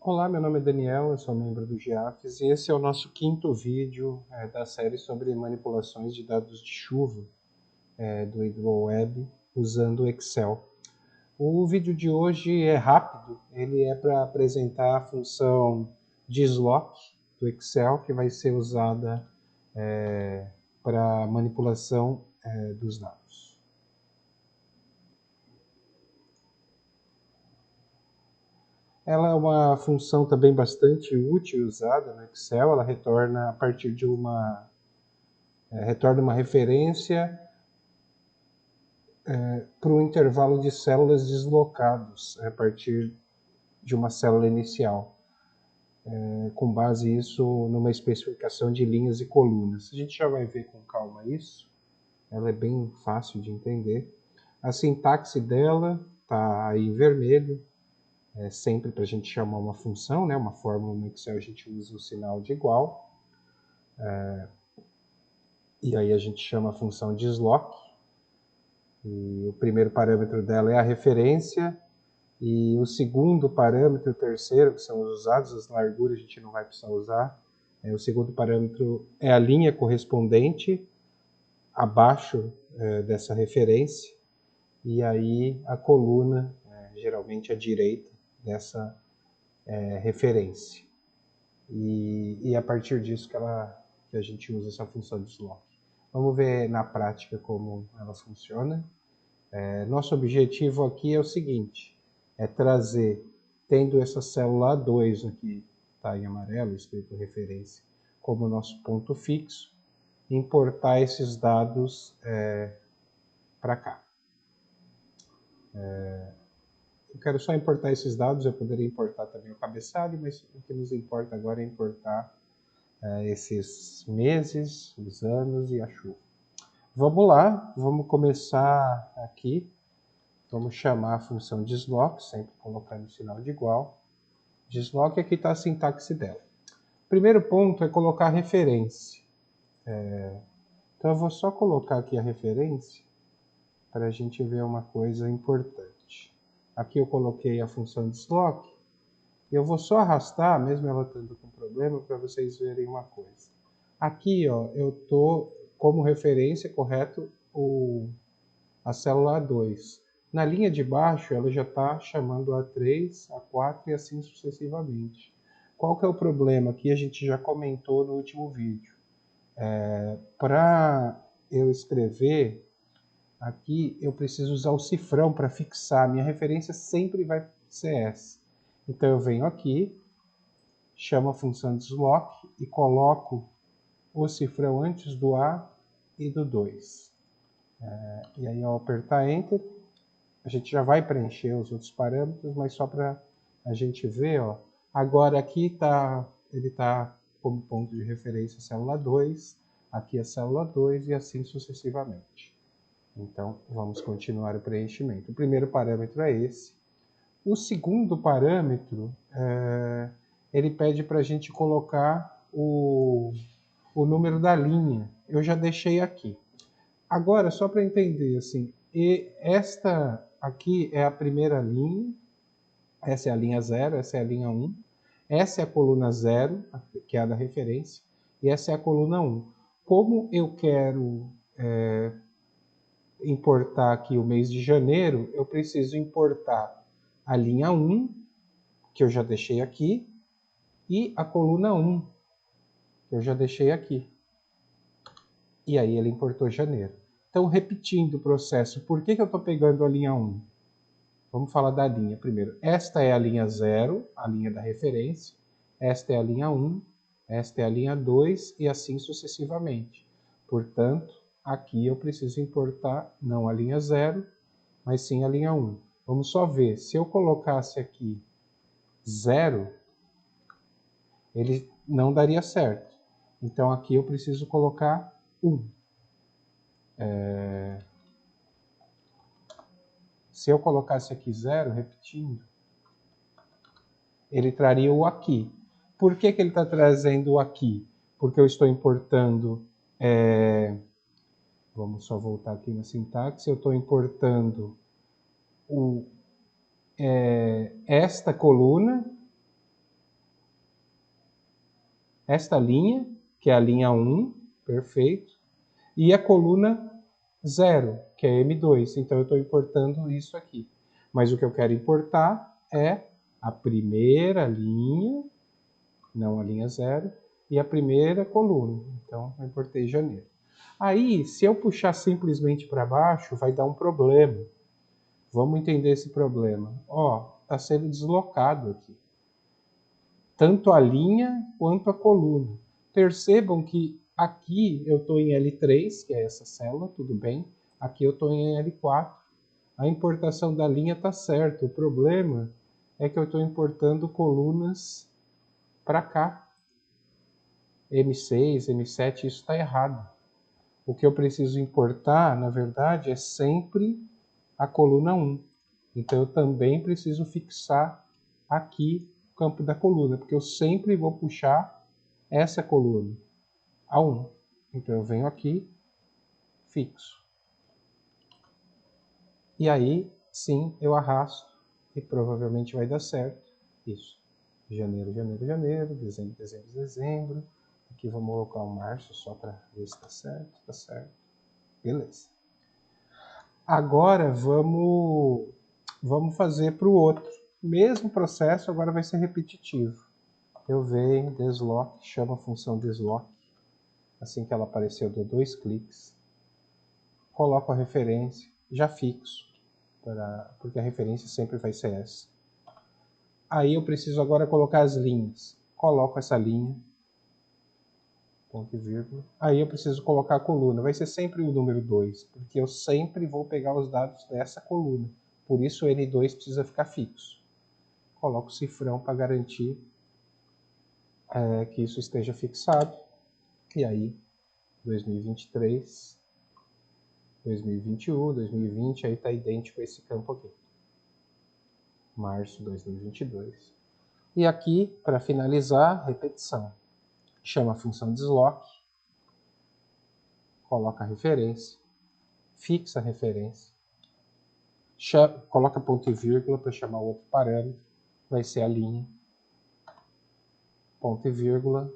Olá, meu nome é Daniel, eu sou membro do GIAFES e esse é o nosso quinto vídeo da série sobre manipulações de dados de chuva do Hidroweb usando o Excel. O vídeo de hoje é rápido, ele é para apresentar a função Gslock do Excel, que vai ser usada para manipulação dos dados. Ela é uma função também bastante útil e usada no Excel, ela retorna a partir de retorna uma referência para o intervalo de células deslocados a partir de uma célula inicial, com base isso numa especificação de linhas e colunas. A gente já vai ver com calma isso, ela é bem fácil de entender. A sintaxe dela está aí em vermelho, sempre para a gente chamar uma função, né? Uma fórmula no Excel a gente usa o sinal de igual, e aí a gente chama a função de Gslock, e o primeiro parâmetro dela é a referência, e o segundo parâmetro, o terceiro, que são os usados, as larguras a gente não vai precisar usar. O segundo parâmetro é a linha correspondente abaixo dessa referência, e aí a coluna, geralmente à direita dessa referência. E a partir disso que a gente usa essa função de Gslock. Vamos ver na prática como ela funciona. Nosso objetivo aqui é o seguinte, é trazer, tendo essa célula A2 aqui, está em amarelo, escrito referência, como nosso ponto fixo, importar esses dados para cá. Eu quero só importar esses dados, eu poderia importar também o cabeçalho, mas o que nos importa agora é importar esses meses, os anos e a chuva. Vamos lá, vamos começar aqui. Vamos chamar a função Gslock, sempre colocando o sinal de igual. Gslock, aqui está a sintaxe dela. Primeiro ponto é colocar a referência. Então eu vou só colocar aqui a referência para a gente ver uma coisa importante. Aqui eu coloquei a função Gslock. Eu vou só arrastar, mesmo ela estando com problema, para vocês verem uma coisa. Aqui ó, eu estou como referência, correto, a célula A2. Na linha de baixo, ela já está chamando A3, A4 e assim sucessivamente. Qual que é o problema? Que a gente já comentou no último vídeo. Para eu escrever aqui, eu preciso usar o cifrão para fixar. Minha referência sempre vai ser essa. Então eu venho aqui, chamo a função de Gslock e coloco o cifrão antes do A e do 2. E aí ao apertar Enter, a gente já vai preencher os outros parâmetros, mas só para a gente ver, ó, agora aqui ele está como ponto de referência a célula 2, aqui a célula 2 e assim sucessivamente. Então, vamos continuar o preenchimento. O primeiro parâmetro é esse. O segundo parâmetro, ele pede para a gente colocar o número da linha. Eu já deixei aqui. Agora, só para entender, assim, esta aqui é a primeira linha, essa é a linha 0, essa é a linha 1, essa é a coluna 0, que é a da referência, e essa é a coluna 1. Como eu quero importar aqui o mês de janeiro, eu preciso importar a linha 1, que eu já deixei aqui, e a coluna 1, que eu já deixei aqui. E aí ele importou janeiro. Então, repetindo o processo, por que eu estou pegando a linha 1? Vamos falar da linha primeiro. Esta é a linha 0, a linha da referência. Esta é a linha 1, esta é a linha 2 e assim sucessivamente. Portanto, aqui eu preciso importar não a linha 0, mas sim a linha 1. Vamos só ver, se eu colocasse aqui 0, ele não daria certo. Então aqui eu preciso colocar 1. Se eu colocasse aqui 0, repetindo, ele traria o aqui. Por que ele está trazendo o aqui? Porque eu estou importando... Vamos só voltar aqui na sintaxe. Eu estou importando esta coluna esta linha, que é a linha 1, perfeito, e a coluna 0, que é M2. Então eu estou importando isso aqui. Mas o que eu quero importar é a primeira linha, não a linha 0, e a primeira coluna. Então eu importei janeiro. Aí, se eu puxar simplesmente para baixo, vai dar um problema. Vamos entender esse problema. Ó, está sendo deslocado aqui. Tanto a linha quanto a coluna. Percebam que aqui eu estou em L3, que é essa célula, tudo bem. Aqui eu estou em L4. A importação da linha está certa. O problema é que eu estou importando colunas para cá. M6, M7, isso está errado. O que eu preciso importar, na verdade, é sempre a coluna 1. Então eu também preciso fixar aqui o campo da coluna, porque eu sempre vou puxar essa coluna, a 1. Então eu venho aqui, fixo. E aí, sim, eu arrasto e provavelmente vai dar certo. Isso. Janeiro, janeiro, janeiro, dezembro, dezembro, dezembro. Aqui vamos colocar o março só para ver se está certo. Está certo. Beleza. Agora vamos fazer para o outro. Mesmo processo, agora vai ser repetitivo. Eu venho, desloque, chamo a função desloque. Assim que ela aparecer, eu dou 2 cliques. Coloco a referência, já fixo, porque a referência sempre vai ser essa. Aí eu preciso agora colocar as linhas. Coloco essa linha, ponto e vírgula. Aí eu preciso colocar a coluna. Vai ser sempre o número 2, porque eu sempre vou pegar os dados dessa coluna. Por isso o N2 precisa ficar fixo. Coloco o cifrão para garantir que isso esteja fixado. E aí, 2023, 2021, 2020, aí está idêntico a esse campo aqui. Março 2022. E aqui, para finalizar, repetição. Chama a função desloque, coloca a referência, fixa a referência, coloca ponto e vírgula para chamar outro parâmetro, vai ser a linha, ponto e vírgula,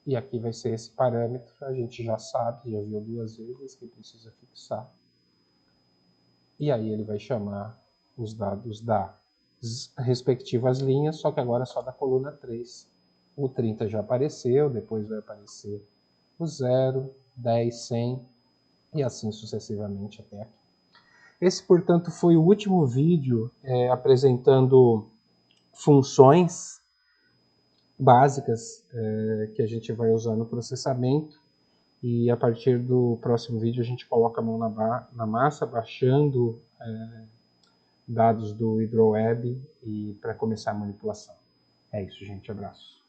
e aqui vai ser esse parâmetro, a gente já sabe, já viu 2 vezes que precisa fixar. E aí ele vai chamar os dados das respectivas linhas, só que agora só da coluna 3. O 30 já apareceu, depois vai aparecer o 0, 10, 100 e assim sucessivamente até aqui. Esse, portanto, foi o último vídeo apresentando funções básicas que a gente vai usar no processamento. E a partir do próximo vídeo a gente coloca a mão na massa, baixando dados do HydroWeb e para começar a manipulação. É isso, gente. Abraço.